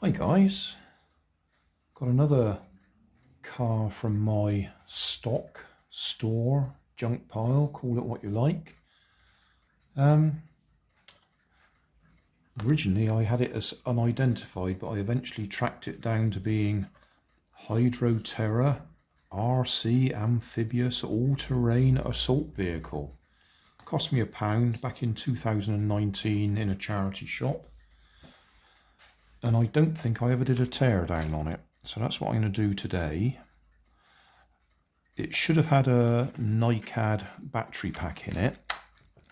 Hi guys, got another car from my stock store junk pile, call it what you like. Originally I had it as unidentified, but I eventually tracked it down to being Terra RC Amphibious all-terrain assault vehicle. Cost me £1 back in 2019 in a charity shop. And I don't think I ever did a teardown on it. So that's what I'm going to do today. It should have had a NiCad battery pack in it.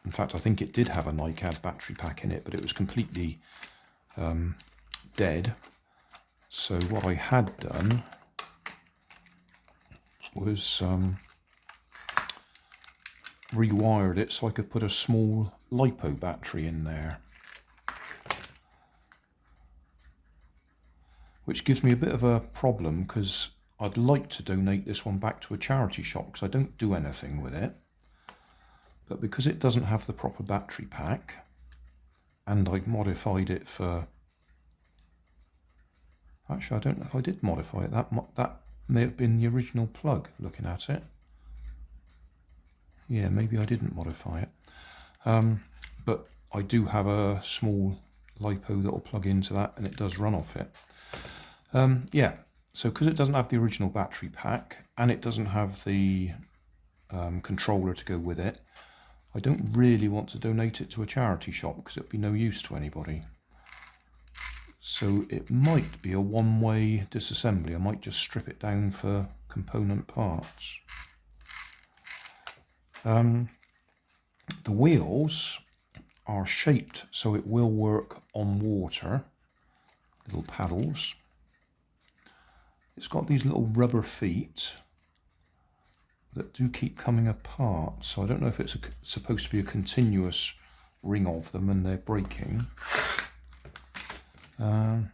In fact, I think it did have a NiCad battery pack in it, but it was completely dead. So what I had done was rewired it so I could put a small LiPo battery in there, which gives me a bit of a problem because I'd like to donate this one back to a charity shop because I don't do anything with it. But because it doesn't have the proper battery pack, and I've modified it for... Actually, I don't know if I did modify it. That may have been the original plug, looking at it. Yeah, maybe I didn't modify it. But I do have a small LiPo that will plug into that, and it does run off it. Yeah, so because it doesn't have the original battery pack, and it doesn't have the controller to go with it, I don't really want to donate it to a charity shop because it'd be no use to anybody. So it might be a one-way disassembly. I might just strip it down for component parts. The wheels are shaped so it will work on water, little paddles. It's got these little rubber feet that do keep coming apart, so I don't know if it's supposed to be a continuous ring of them and they're breaking. Well,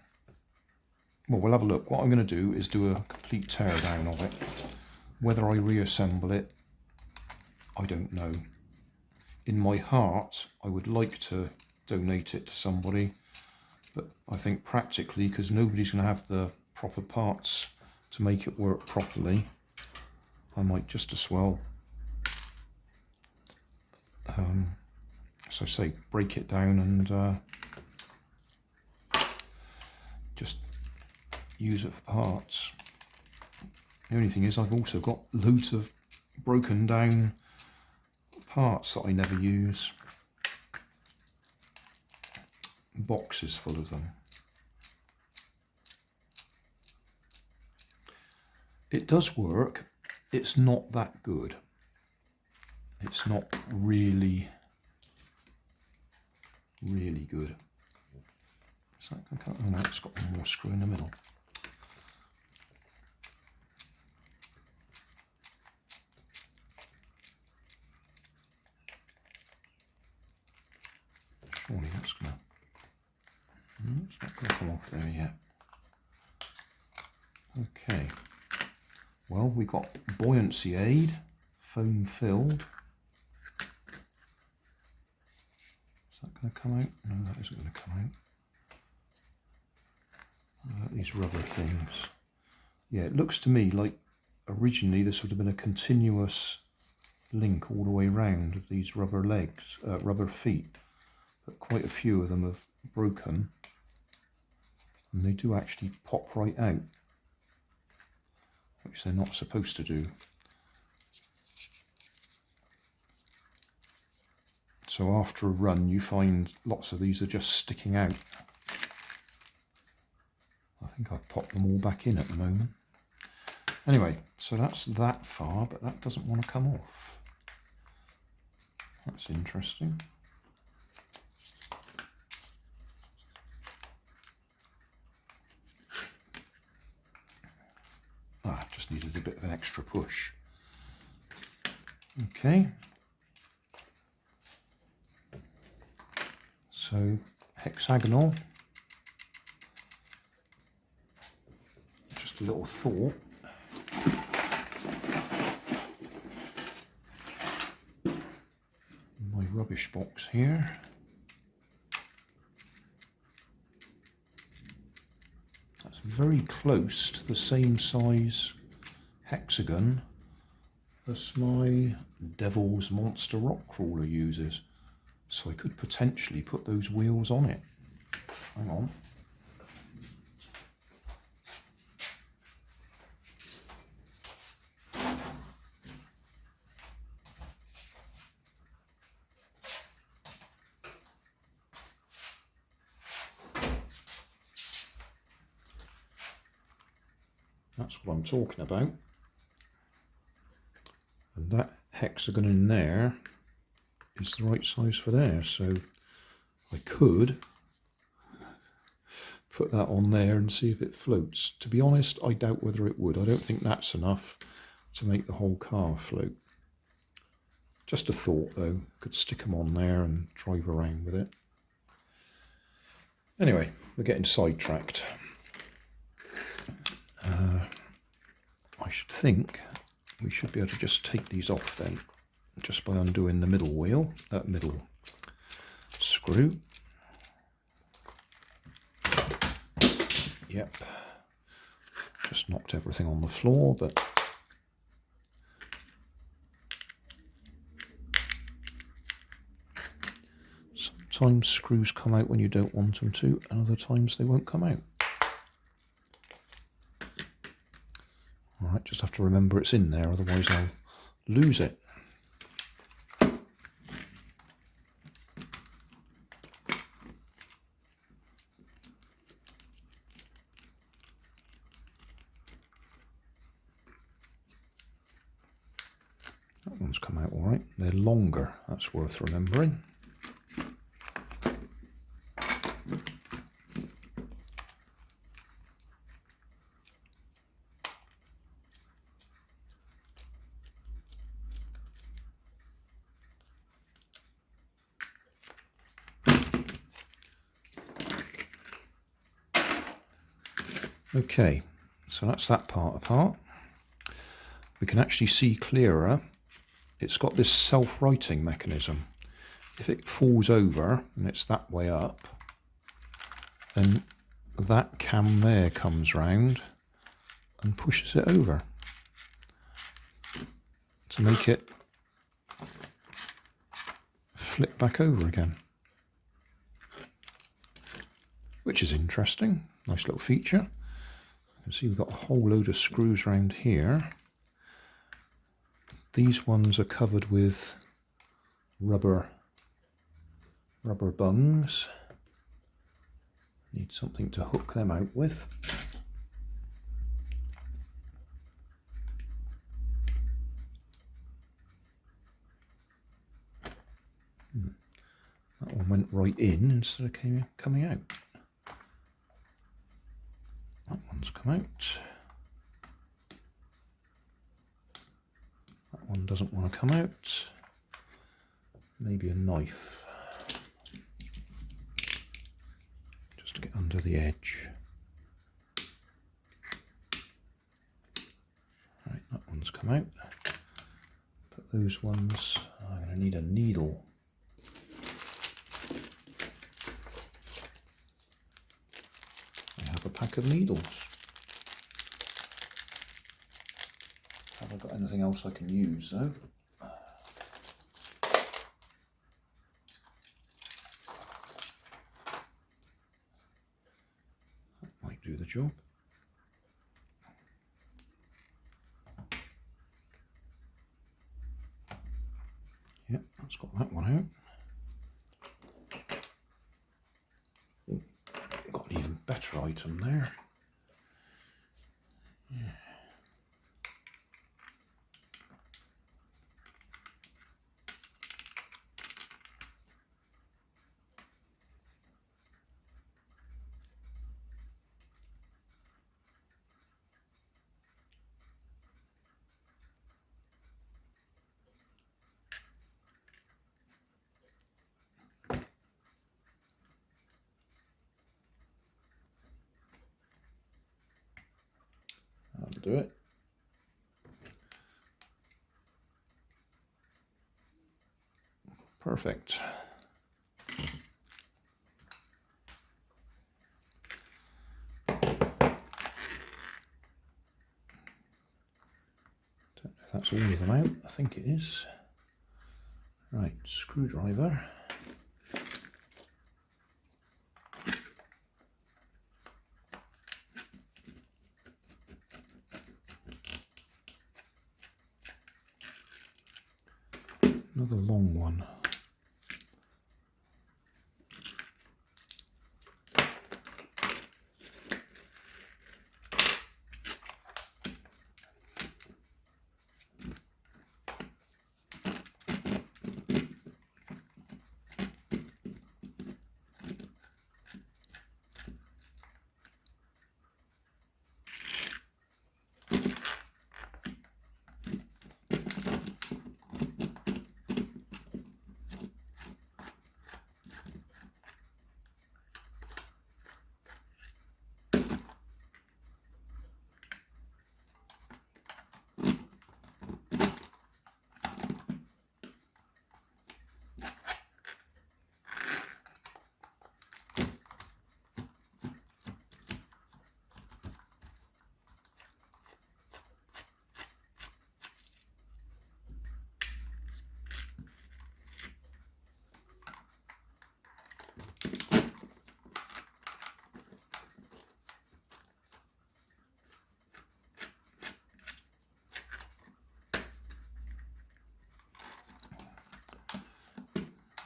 we'll have a look. What I'm going to do is do a complete teardown of it. Whether I reassemble it, I don't know. In my heart, I would like to donate it to somebody, but I think practically, because nobody's going to have the proper parts to make it work properly, I might just as well, so say, break it down and just use it for parts. The only thing is I've also got loads of broken down parts that I never use. Boxes full of them. It does work. It's not that good. It's not really good. Is that going to cut? Oh no, it's got one more screw in the middle. Surely that's going to... it's not going to come off there yet. Okay. Well, we've got buoyancy aid, foam filled. Is that going to come out? No, that isn't going to come out. What about these rubber things? Yeah, it looks to me like originally this would have been a continuous link all the way round of these rubber legs, rubber feet. But quite a few of them have broken. And they do actually pop right out, which they're not supposed to do. So after a run you find lots of these are just sticking out. I think I've popped them all back in at the moment. Anyway, so that's that far, but that doesn't want to come off. That's interesting. Just needed a bit of an extra push. Okay. So, hexagonal. Just a little thought. My rubbish box here. That's very close to the same size hexagon as my Devil's Monster Rock Crawler uses. So I could potentially put those wheels on it. Hang on. That's what I'm talking about. And that hexagon in there is the right size for there. So I could put that on there and see if it floats. To be honest, I doubt whether it would. I don't think that's enough to make the whole car float. Just a thought though. Could stick them on there and drive around with it. Anyway, we're getting sidetracked. I should think we should be able to just take these off then, just by undoing the middle wheel, middle screw. Yep, just knocked everything on the floor, but sometimes screws come out when you don't want them to, and other times they won't come out. Alright, just have to remember it's in there, otherwise I'll lose it. That one's come out alright. They're longer, that's worth remembering. Okay, so that's that part apart. We can actually see clearer. It's got this self-righting mechanism. If it falls over and it's that way up, then that cam there comes round and pushes it over to make it flip back over again, which is interesting. Nice little feature. You can see we've got a whole load of screws around here. These ones are covered with rubber bungs. Need something to hook them out with. That one went right in instead of coming out. That one's come out. That one doesn't want to come out. Maybe a knife. Just to get under the edge. Right, that one's come out. But those ones, I'm going to need a needle. A pack of needles. Have I got anything else I can use though? That might do the job. Yep, that's got that one out. Got an even better item there. Yeah. That'll do it. Perfect. That's all of them out, I think it is. Right, screwdriver. Another long one.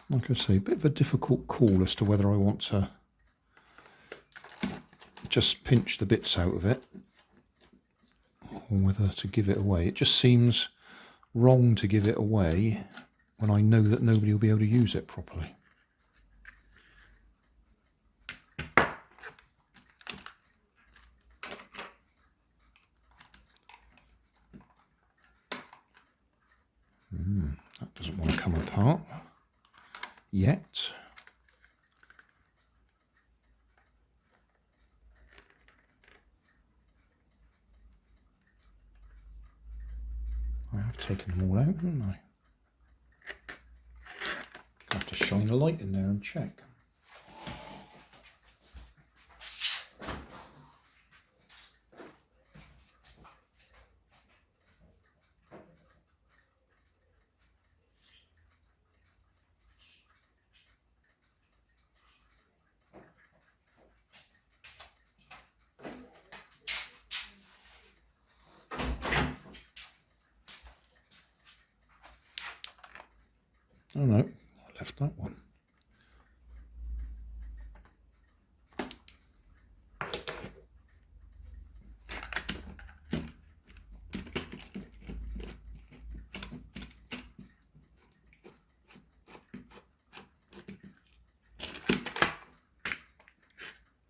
Like I say, a bit of a difficult call as to whether I want to just pinch the bits out of it or whether to give it away. It just seems wrong to give it away when I know that nobody will be able to use it properly. That doesn't want to come apart yet. I have taken them all out, haven't I? I have to shine a light in there and check. Oh no, I left that one.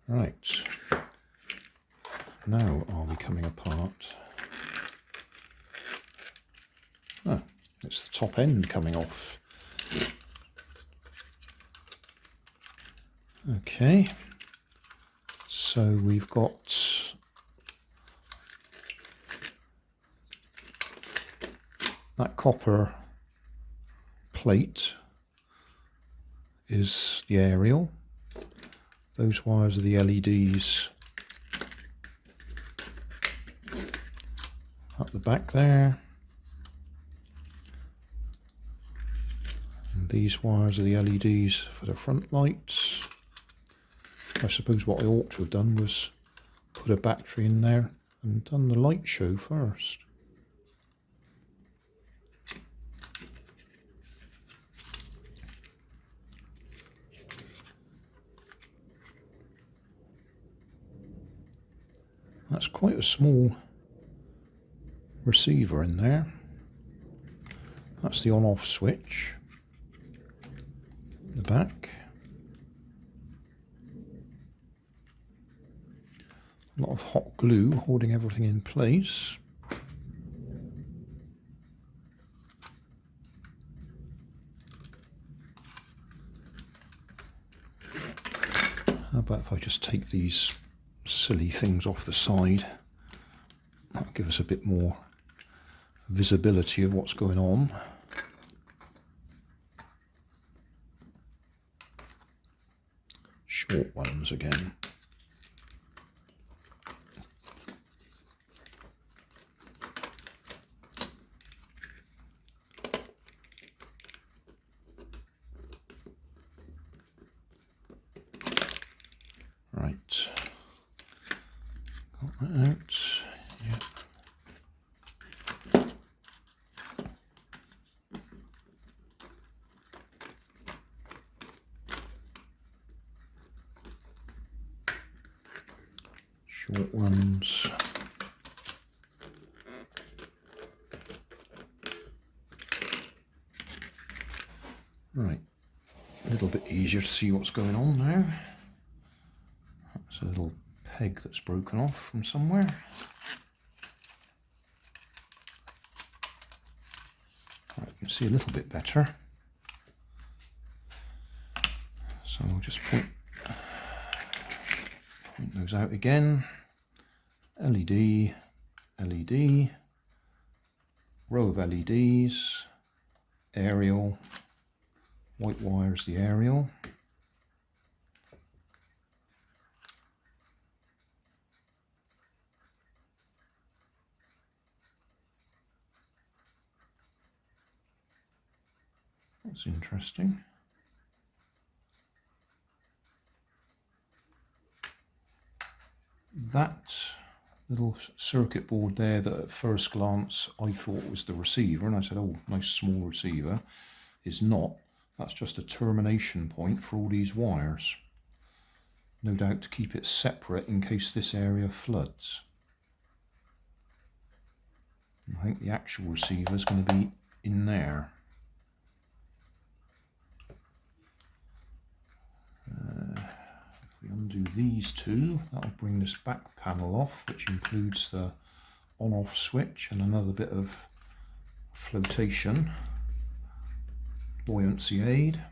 Right, now are we coming apart? Oh, it's the top end coming off. Okay, so we've got that copper plate is the aerial. Those wires are the LEDs up the back there. And these wires are the LEDs for the front lights. I suppose what I ought to have done was put a battery in there and done the light show first. That's quite a small receiver in there. That's the on-off switch in the back. A lot of hot glue holding everything in place. How about if I just take these silly things off the side? That'll give us a bit more visibility of what's going on. Short ones again. Right. Got that out. Yeah. Short ones. Right, a little bit easier to see what's going on now. That's a little peg that's broken off from somewhere. Right, you can see a little bit better. So I'll just point those out again. LED, LED, row of LEDs, aerial, white wires the aerial. That's interesting. That little circuit board there that at first glance I thought was the receiver, and I said, oh, nice small receiver, is not. That's just a termination point for all these wires. No doubt to keep it separate in case this area floods. I think the actual receiver is going to be in there. If we undo these two, that'll bring this back panel off, which includes the on-off switch and another bit of flotation buoyancy aid.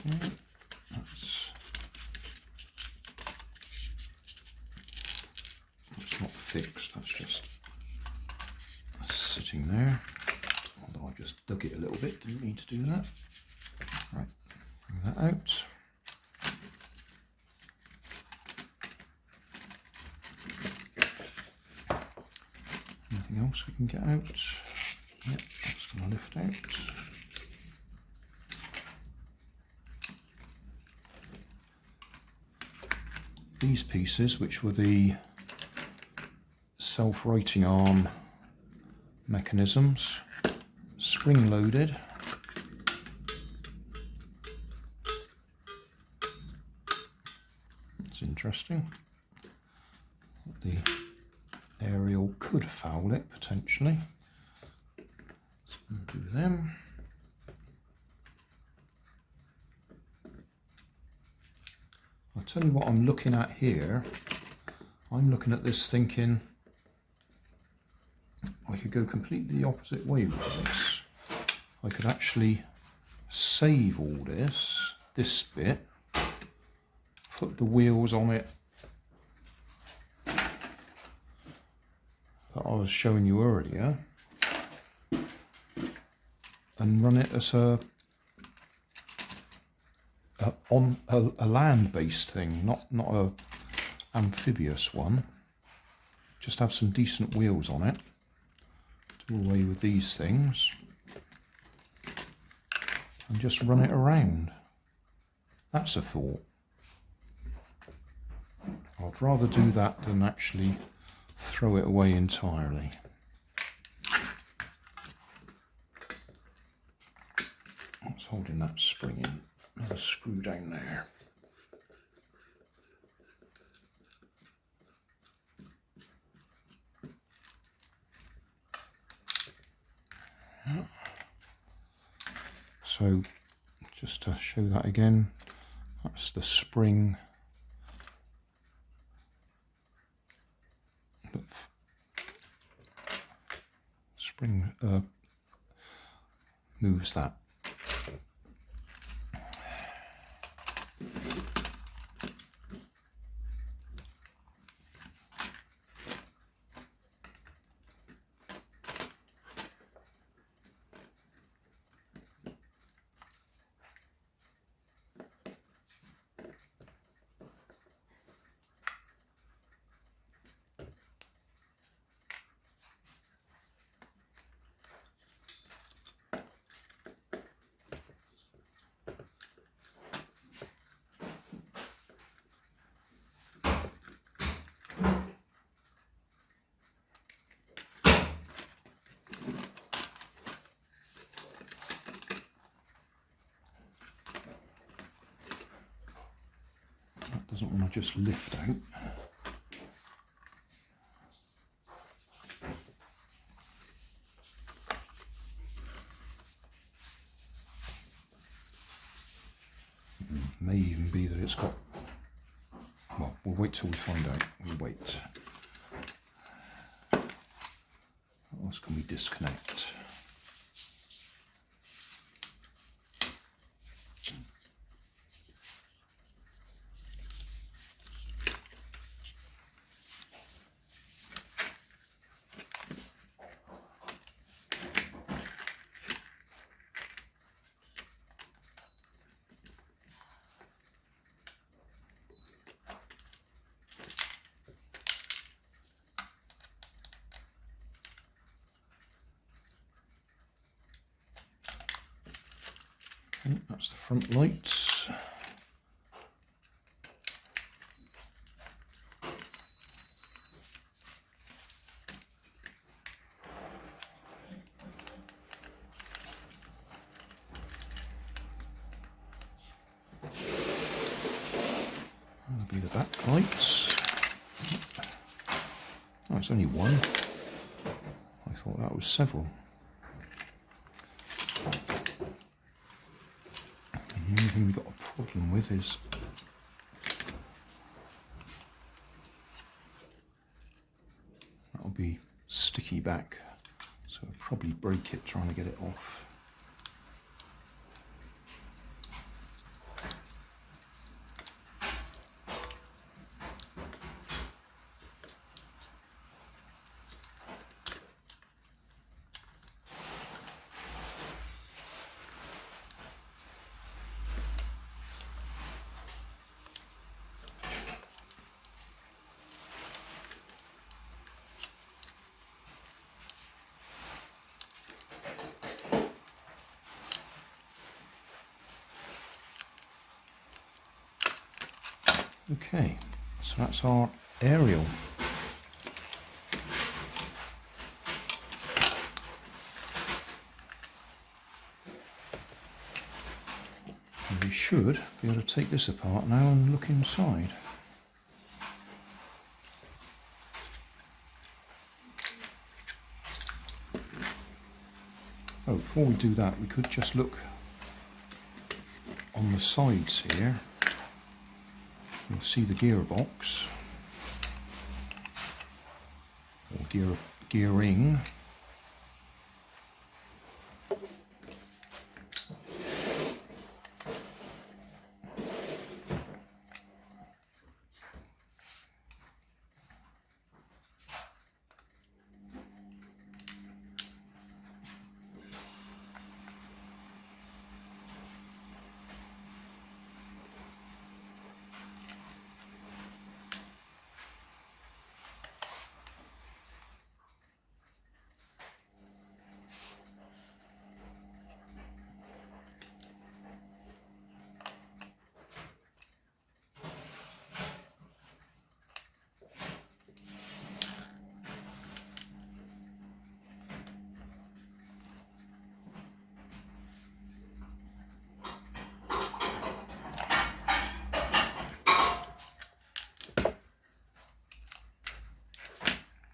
Okay, that's not fixed, that's just sitting there, although I just dug it a little bit, didn't need to do that. Right, bring that out. Anything else we can get out? Yep, that's going to lift out. These pieces, which were the self-righting arm mechanisms, spring-loaded. That's interesting. The aerial could foul it, potentially. Let's undo them. I'll tell you what I'm looking at here. I'm looking at this thinking I could go completely the opposite way with this. I could actually save all this bit, put the wheels on it that I was showing you earlier, and run it as a land-based thing, not a amphibious one. Just have some decent wheels on it. Do away with these things and just run it around. That's a thought. I'd rather do that than actually throw it away entirely. What's holding that spring in? Another screw down there. Yeah. So just to show that again, that's the spring moves that. Doesn't want to just lift out. May even be that it's got, well, we'll wait till we find out. We'll wait. What else can we disconnect? Okay, that's the front lights. That'll be the back lights. Oh, it's only one. I thought that was several. The only thing we've got a problem with is that'll be sticky back, so I'll probably break it trying to get it off. Okay, so that's our aerial. And we should be able to take this apart now and look inside. Oh, before we do that, we could just look on the sides here. You'll see the gearbox, or gearing.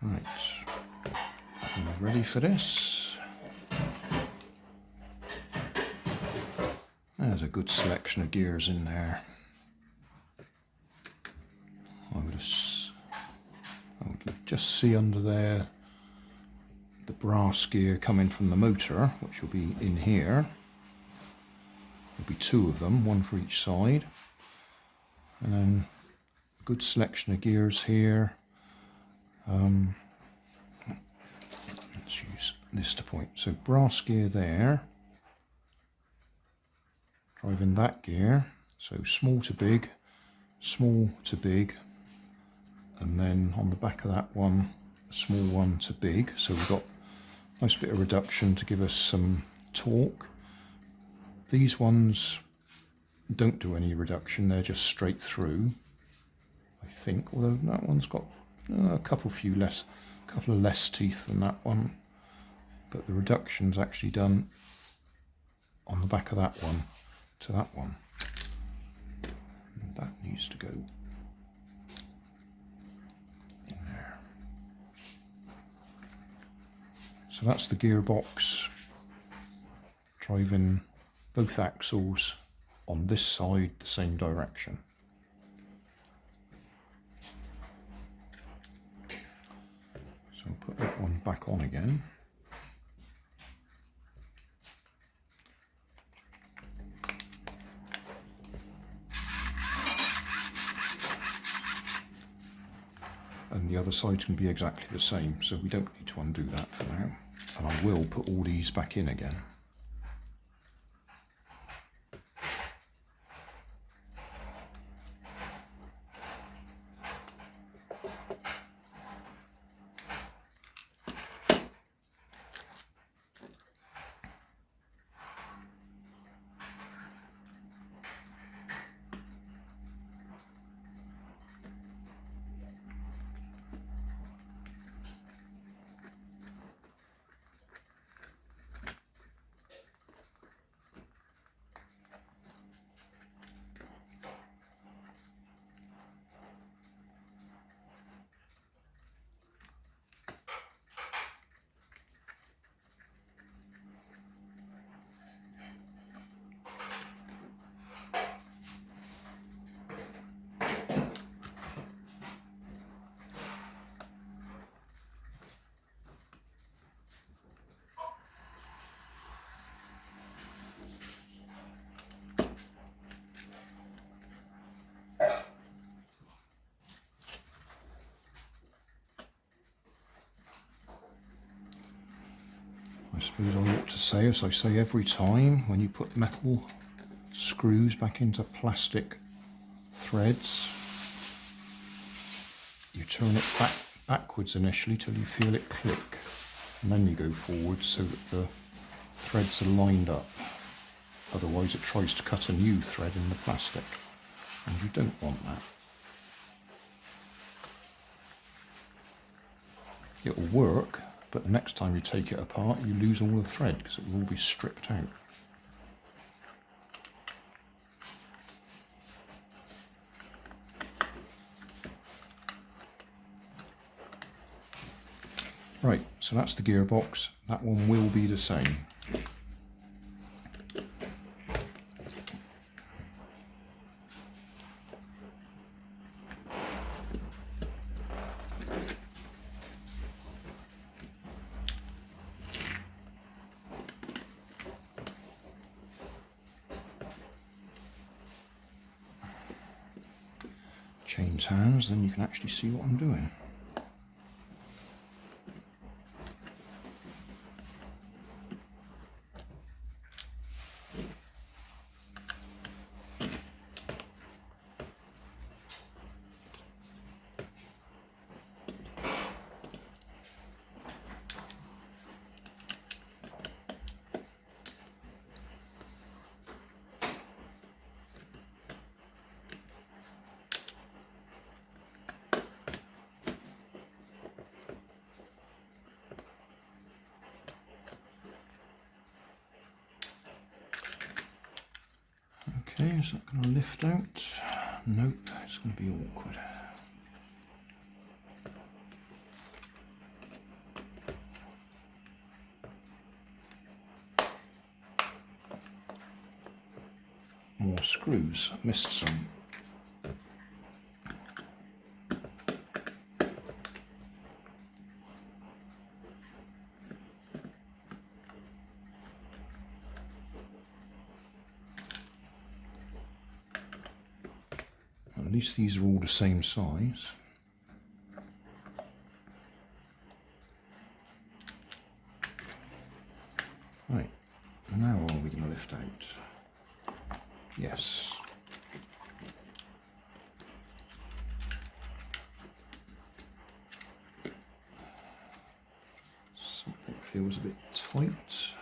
Right, are we ready for this? There's a good selection of gears in there. I would just see under there the brass gear coming from the motor, which will be in here. There'll be two of them, one for each side. And then a good selection of gears here. Let's use this to point. So brass gear there, driving that gear. So small to big, and then on the back of that one, a small one to big. So we've got a nice bit of reduction to give us some torque. These ones don't do any reduction, they're just straight through, I think, although that one's got a couple of less teeth than that one, but the reduction's actually done on the back of that one to that one. And that needs to go So that's the gearbox driving both axles on this side the same direction. So I'll put that one back on again. And the other side's going to be exactly the same, so we don't need to undo that for now. And I will put all these back in again. I suppose I ought to say, as I say every time, when you put metal screws back into plastic threads, you turn it backwards initially till you feel it click, and then you go forward so that the threads are lined up. Otherwise it tries to cut a new thread in the plastic, and you don't want that. It will work, but the next time you take it apart you lose all the thread because it will all be stripped out. Right, so that's the gearbox. That one will be the same. Change hands, then you can actually see what I'm doing. Okay, is that going to lift out? Nope, it's going to be awkward. More screws, missed some. At least these are all the same size. Right, now are we going to lift out? Yes. Something feels a bit tight.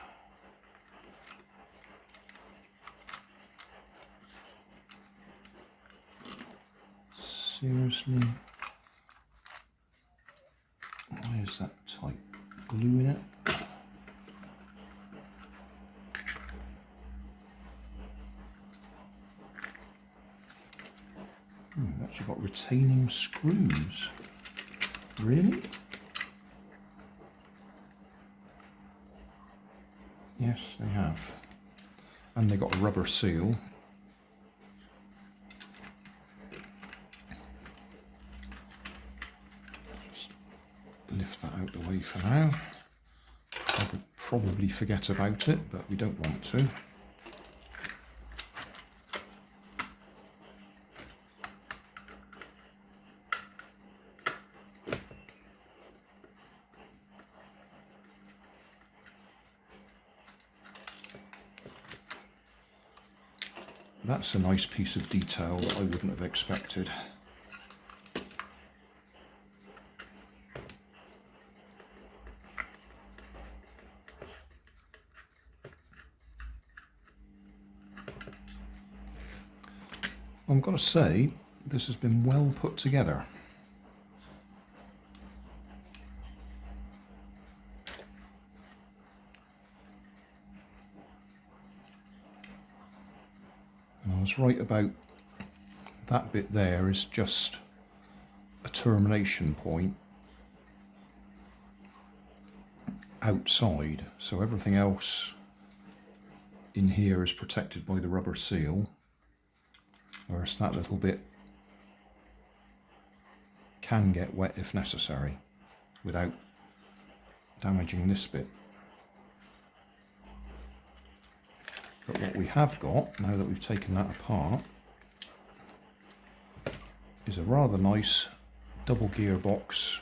Seriously? Why is that tight? Glue in it? I've actually got retaining screws. Really? Yes, they have. And they got a rubber seal. Just lift that out the way for now. Probably forget about it, but we don't want to. That's a nice piece of detail that I wouldn't have expected. I've got to say, this has been well put together. And I was right about that bit there is just a termination point outside, so everything else in here is protected by the rubber seal, whereas that little bit can get wet if necessary without damaging this bit. But what we have got, now that we've taken that apart, is a rather nice double gearbox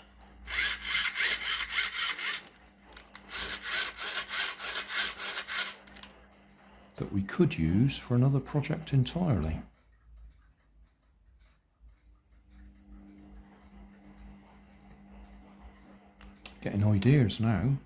that we could use for another project entirely. Getting ideas now.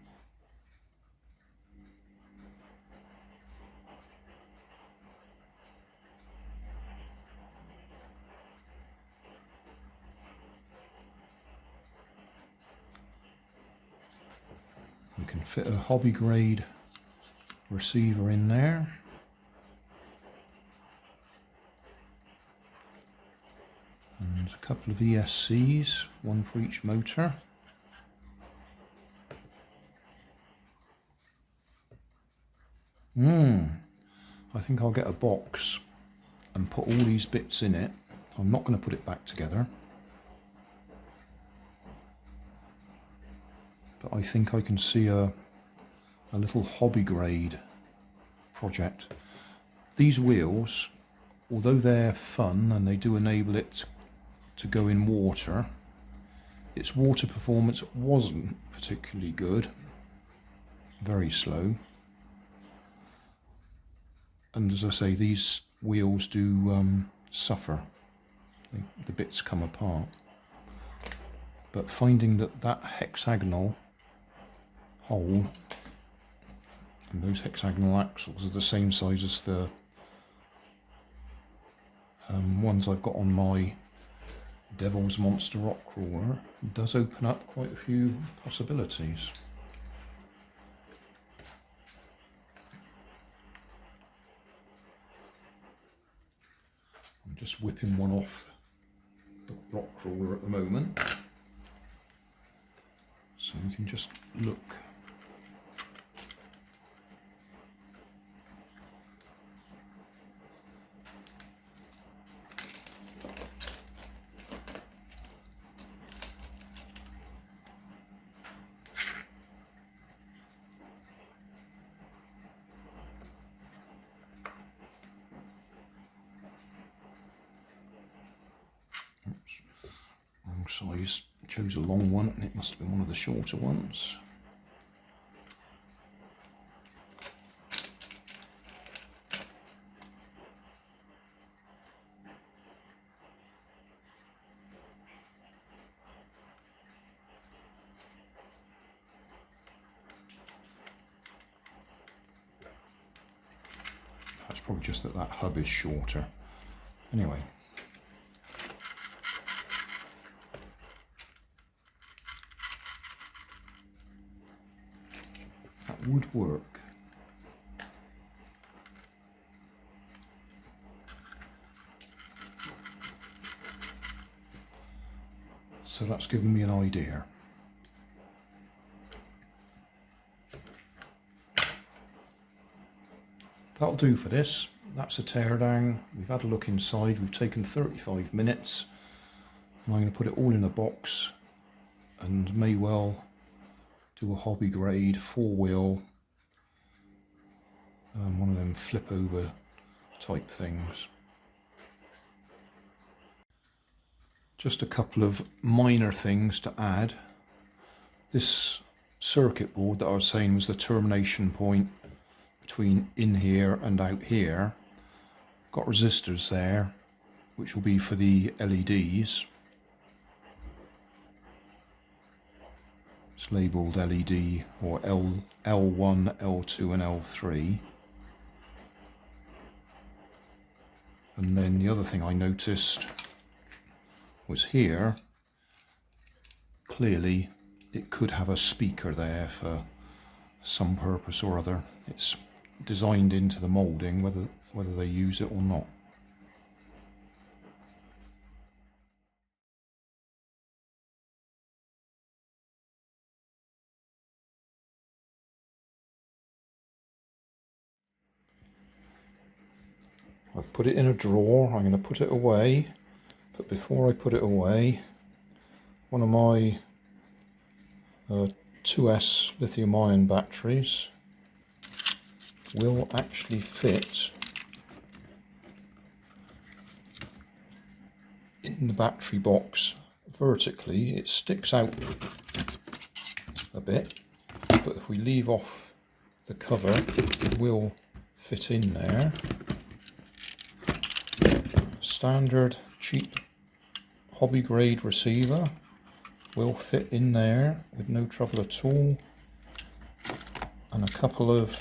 We can fit a hobby grade receiver in there. And a couple of ESCs, one for each motor. I think I'll get a box and put all these bits in it. I'm not going to put it back together, but I think I can see a little hobby grade project. These wheels, although they're fun and they do enable it to go in water, its water performance wasn't particularly good, very slow. And as I say, these wheels do suffer. The bits come apart. But finding that hexagonal hole and those hexagonal axles are the same size as the ones I've got on my Devil's Monster rock crawler, does open up quite a few possibilities. I'm just whipping one off the rock crawler at the moment, so we can just look. Size, chose a long one and it must have been one of the shorter ones. That's probably just that hub is shorter. Anyway. Would work. So that's given me an idea. That'll do for this. That's a teardown. We've had a look inside. We've taken 35 minutes. And I'm going to put it all in a box and may well do a hobby grade 4-wheel, one of them flip over type things. Just a couple of minor things to add. This circuit board that I was saying was the termination point between in here and out here. Got resistors there, which will be for the LEDs. It's labelled LED or L1, L2 and L3. And then the other thing I noticed was here, clearly it could have a speaker there for some purpose or other. It's designed into the moulding, whether they use it or not. I've put it in a drawer. I'm going to put it away, but before I put it away, one of my 2S lithium ion batteries will actually fit in the battery box vertically. It sticks out a bit, but if we leave off the cover, it will fit in there. Standard cheap hobby grade receiver will fit in there with no trouble at all, and a couple of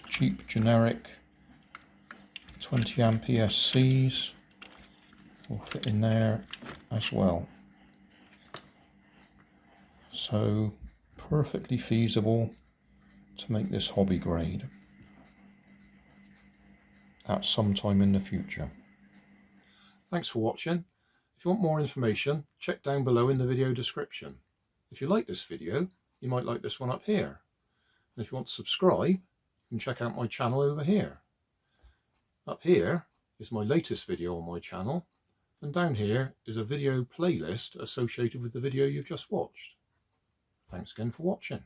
cheap generic 20 amp ESCs will fit in there as well. So perfectly feasible to make this hobby grade at some time in the future. Thanks for watching. If you want more information, check down below in the video description. If you like this video, you might like this one up here. And if you want to subscribe, you can check out my channel over here. Up here is my latest video on my channel, and down here is a video playlist associated with the video you've just watched. Thanks again for watching.